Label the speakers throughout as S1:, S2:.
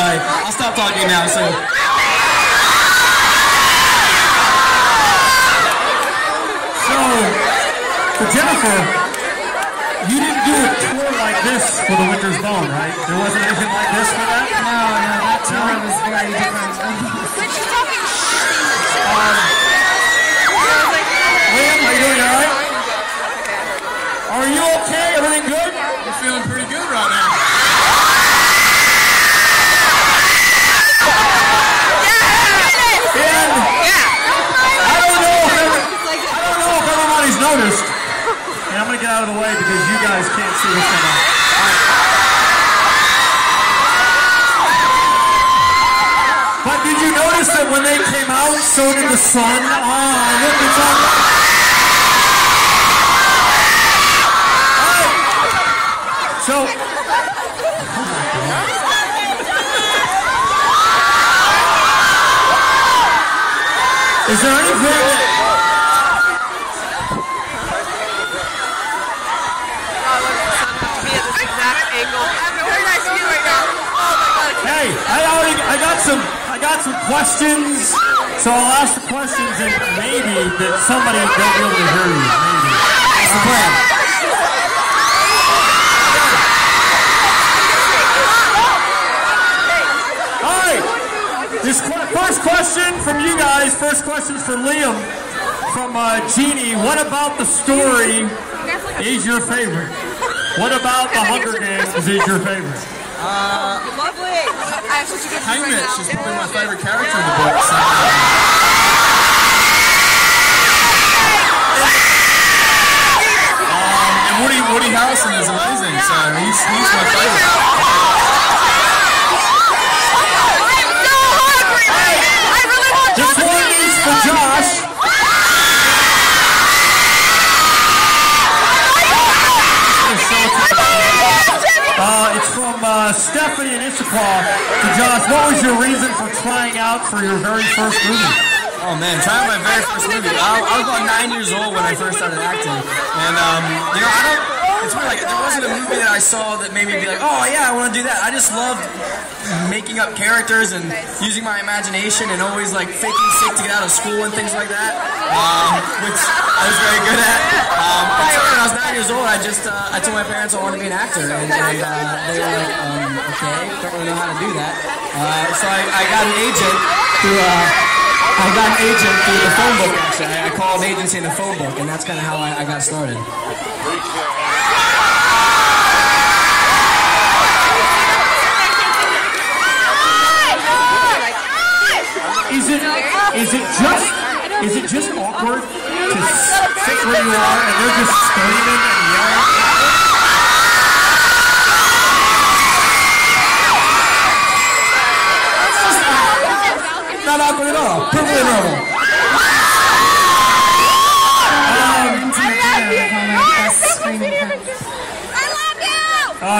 S1: right. I'll stop talking now. So
S2: for Jennifer, you didn't do a tour like this for the Winter's Bone, right? There wasn't anything like this for that?
S3: No, that tour was very different.
S2: Liam, are you doing all right? Are you okay? Everything good?
S1: I'm feeling pretty good right now.
S2: And I don't know if everybody's noticed. And I'm going to get out of the way because you guys can't see what's going on. But did you notice that when they came out, so did the sun? Oh, look, it's on. So, is there anything? Hey, I got some questions, so I'll ask the questions and maybe that somebody will be able to hear you. Maybe. That's the plan. All right. This first question from you guys. First question for Liam from Jeannie. What about the story is your favorite? What about the Hunger Games is your favorite?
S4: Lovely.
S1: Haymitch is probably my favorite character in the book. So. And Woody Harrelson is amazing, so he's my favorite.
S2: This one is for Josh. It's from Stephanie and Issaquah to Josh. What was your reason for trying out for your very first movie?
S1: Oh man, trying my very first movie. I was about 9 years old when I first started acting, and you know, it's weird. Like there wasn't a movie that I saw that made me be like, oh yeah, I want to do that. I just loved making up characters and using my imagination and always like faking sick to get out of school and things like that, which I was very good at. And so when I was 9 years old, I told my parents I wanted to be an actor, and they were like, okay, don't really know how to do that. So I got an agent through. I got an agent through the phone book, actually. I called an agency in the phone book, and that's kind of how I got started.
S2: Is it just awkward to sit where you are and they're just screaming and yelling?
S1: Not awkward at all. Perfectly normal.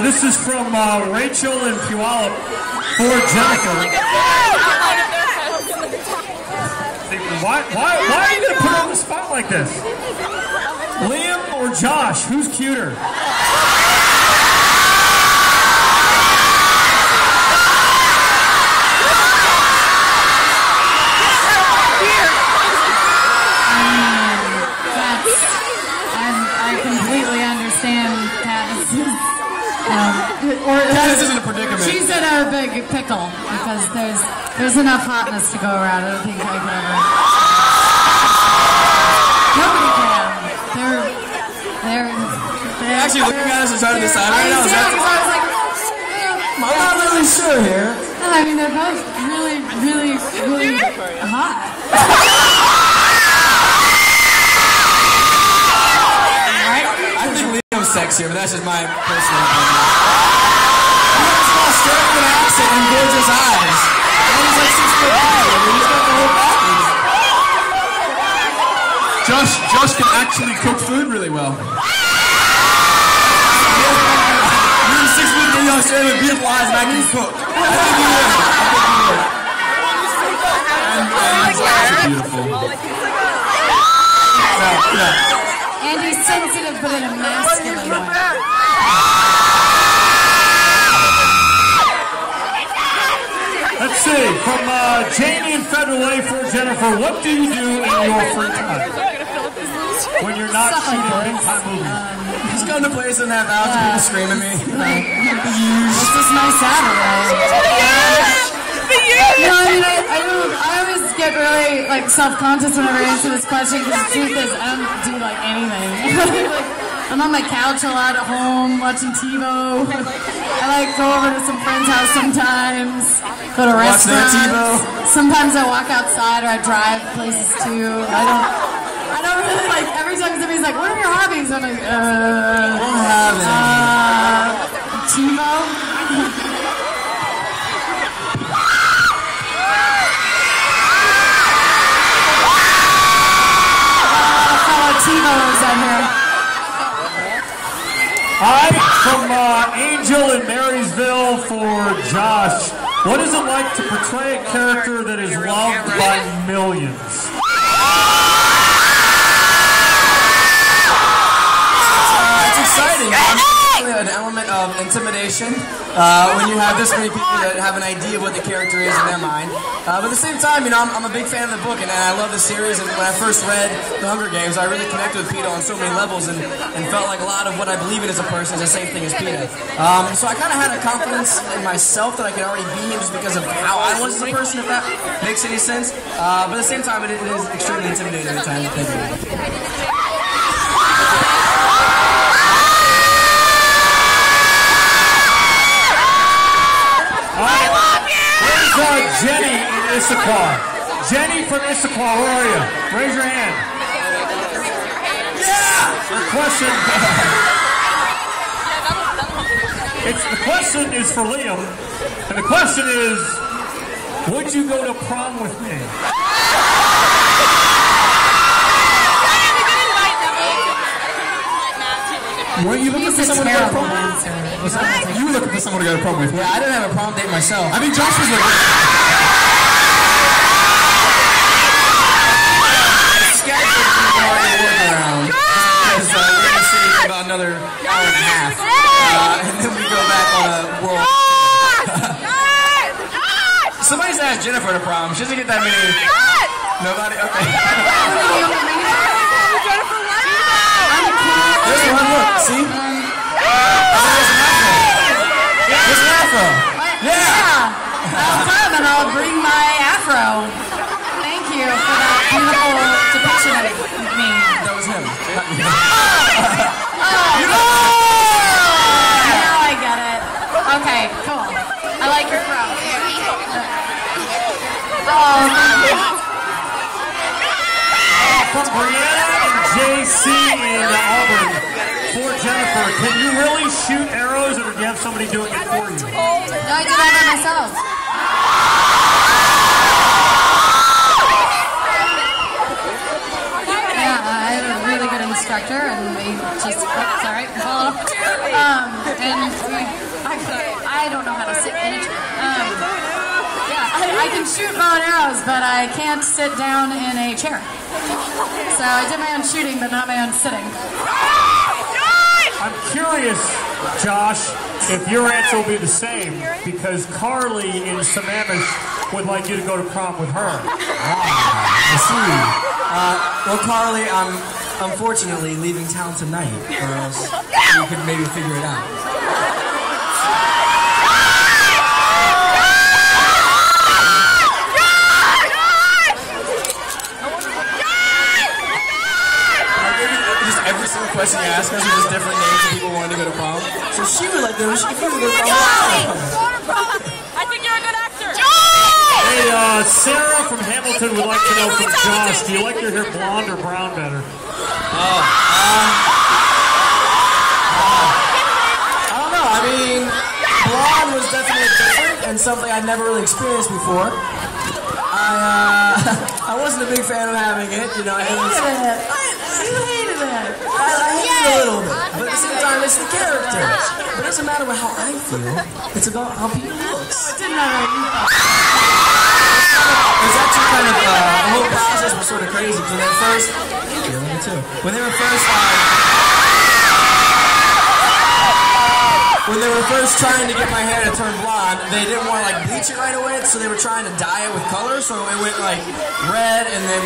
S2: This is from Rachel and Puyallup for Jennifer. Why are you going to put her on the spot like this? Liam or Josh? Who's cuter?
S3: I completely understand Katniss.
S1: Katniss isn't a predicament.
S3: She's in a big pickle because there's enough hotness to go around. I don't think I could ever. Nobody can. They're
S1: actually looking at us and trying to decide right now. I'm not really sure here.
S3: I mean, they're both really, really, really hot.
S1: I think Leo's sexier, but that's just my personal opinion. He's got a sterling accent and gorgeous eyes. And he's like 6 foot tall. I mean, he's got the whole package. Josh can actually cook food really well. You're 6 foot 3 Australian with beautiful eyes and I can cook. I think you would. And he's also beautiful. So, yeah.
S3: And he's sensitive, but in a masculine way.
S2: see, from Jamie in Federal A for Jennifer, what do you do in your free time? When you're not shooting big time movies?
S1: Just go to places and have out people scream at me.
S3: This is my Saturday. You know, I always get really like self-conscious whenever I answer this question because the truth is I don't do like anything. I'm on my couch a lot at home watching TiVo. I like go over to some friend's house sometimes. Go to restaurants. Sometimes I walk outside or I drive places too. I don't really like. Every time somebody's like, "What are your hobbies?" I'm like, TiVo. TiVo's out here.
S2: Alright, from Angel in Marysville for Josh. What is it like to portray a character that is loved by millions?
S1: It's exciting. An element of intimidation when you have this many people that have an idea of what the character is in their mind. But at the same time, you know, I'm a big fan of the book and I love the series. And when I first read The Hunger Games, I really connected with Peeta on so many levels and felt like a lot of what I believe in as a person is the same thing as Peeta. So I kind of had a confidence in myself that I could already be him just because of how I was as a person, if that makes any sense. But at the same time, it is extremely intimidating at times. Thank you.
S2: Jenny in Issaquah. Jenny from Issaquah, where are you? Raise your hand. Yeah! The question is for Liam, and the question is, would you go to prom with me?
S1: Were you looking for someone to go to prom with? You were looking for someone to go to prom with? Yeah, I didn't have a prom date myself. I mean, Josh was looking. Scheduled around because we're in the city for about another hour and a half, and then we go back on a world. Somebody's asked Jennifer to prom. She doesn't get that many. Nobody. Okay. There's one look. See? There's an afro. Yeah.
S3: I'll come and I'll bring my afro. Thank you for that beautiful depiction of me.
S1: That was him.
S3: Now I get it. Okay, cool. I like your fro.
S2: From Brianna and JC in Auburn for Jennifer, can you really shoot arrows or do you have somebody doing it for you?
S3: No, I do that by myself. Yeah, I have a really good instructor and we just, sorry, follow. I don't know how to sit in a chair. I can shoot bow and arrows, but I can't sit down in a chair. So I did my own shooting, but not my own sitting.
S2: I'm curious, Josh, if your answer will be the same, because Carly in Samammish would like you to go to prom with her.
S1: I see. Well, Carly, I'm unfortunately leaving town tonight, or else we could maybe figure it out. Every single question you ask us are just different names of people wanting to go to prom. So she would like to go to prom.
S5: I think you're a good actor.
S2: Hey, Sarah from Hamilton would like to know from Josh, do you like your hair blonde or brown better?
S1: I don't know. I mean, blonde was definitely different and something I'd never really experienced before. I wasn't a big fan of having it. You know, it was. I hate it a little bit, but at the same time, it's the character. But it doesn't matter about how I feel. It's about how people looks.
S3: It didn't matter what you thought.
S1: It was actually kind of the whole process was sort of crazy because when they were first, when they were first, when they were first trying to get my hair to turn blonde, they didn't want to like bleach it right away, so they were trying to dye it with color. So it went like red and then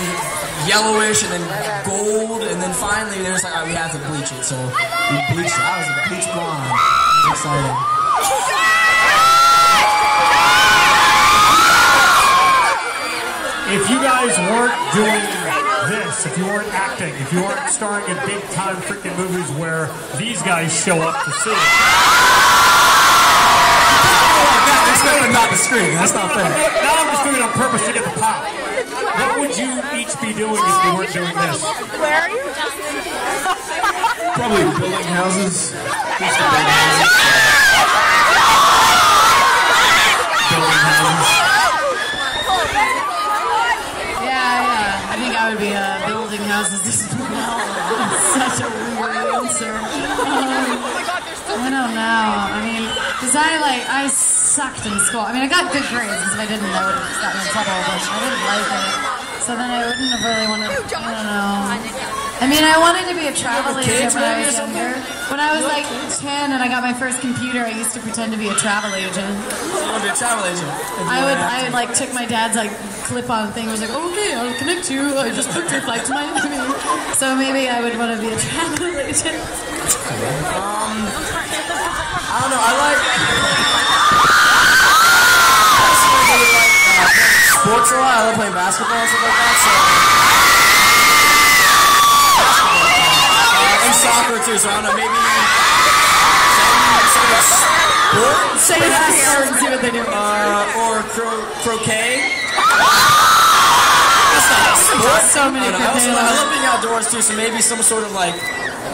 S1: yellowish and then gold, and then finally they were like, we have to bleach it. So we bleached it. I was a bleached blonde. It was exciting.
S2: If you guys weren't doing this, if you weren't acting, if you weren't starring in big-time freaking movies where these guys show up to see it.
S1: That's not the screen. That's not fair.
S2: Now I'm just doing it on purpose to get the pop. What would you each be doing if you weren't doing this?
S4: Where are you?
S1: Probably building houses. Building houses.
S3: Yeah. I think I would be building houses as well. Such a weird answer. I don't know. I mean, because I sucked in school. I mean, I got good grades, because if I didn't, I would have gotten in trouble, but I didn't like it. So then I wouldn't have really wanted, I don't know. I mean, I wanted to be a travel agent when I was younger. When I was like 10 and I got my first computer, I used to pretend to be a travel agent.
S1: You want to be a travel agent?
S3: I would like took my dad's like clip-on thing. I was like, okay, I'll connect you. I just booked your flight to Miami. So maybe I would want to be a travel agent.
S1: I don't know. I like sports a lot. I love playing basketball and stuff like that. So. And soccer too. So I don't know. Maybe
S3: say it and see what they do.
S1: Or croquet.
S3: That's not a sport. So many
S1: I love being outdoors too. So maybe some sort of like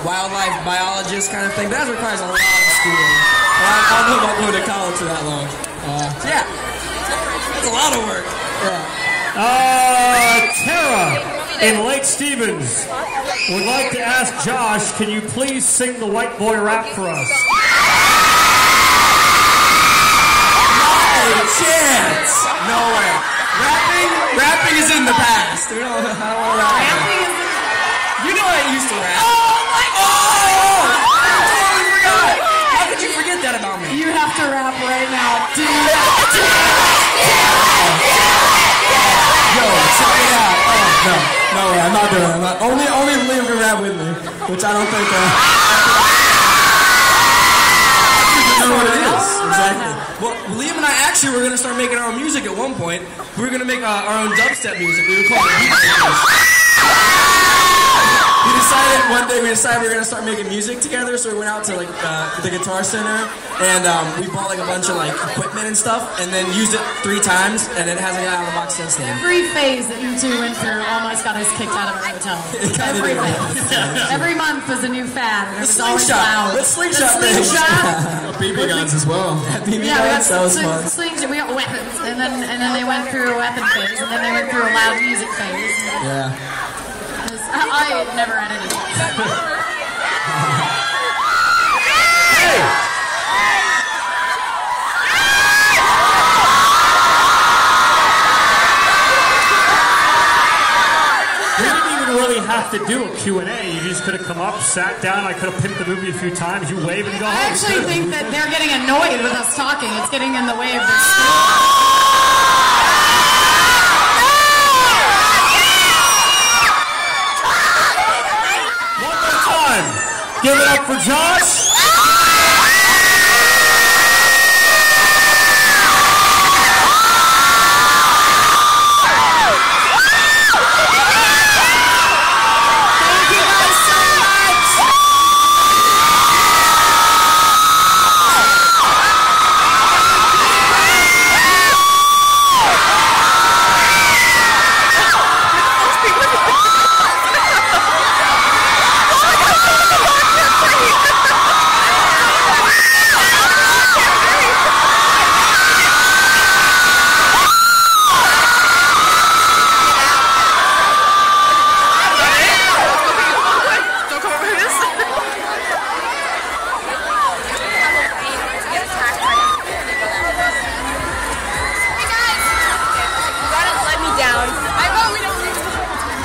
S1: wildlife biologist kind of thing. That requires a lot of schooling. I don't know about going to college for that long. So yeah, that's a lot of work. Yeah.
S2: Tara in Lake Stevens would like to ask Josh, can you please sing the white boy rap for us?
S1: Not a chance. No way. Rapping is in the past. I don't want to rap. You know I used to rap. You forget that about me.
S3: You have to rap right now.
S1: Yo, check it out. Oh, no way, I'm not doing it. Only Liam can rap with me, which I don't think. You know what it is. Exactly. Well, Liam and I actually were going to start making our own music at one point. We were going to make our own dubstep music. We were called the Beat. One day we decided we were gonna start making music together, so we went out to like the Guitar Center, and we bought like a bunch of like equipment and stuff, and then used it 3 times, and it hasn't got out of the box since then.
S3: Every phase that you two went through almost got us kicked out of our hotel. Every phase. Every month was a new fad, and it was always loud.
S1: The slingshot thing. BB guns as well. BB guns, that was fun.
S3: Slingshot, we got weapons, and then they went through a weapon phase, and then they went through a loud music phase.
S1: Yeah.
S3: I never had any.
S2: Hey! We didn't even really have to do a Q&A. You just could have come up, sat down. I could have picked the movie a few times. You wave and go home.
S3: I actually think that they're getting annoyed with us talking. It's getting in the way of their school.
S2: Give it up for Josh.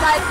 S4: Guys,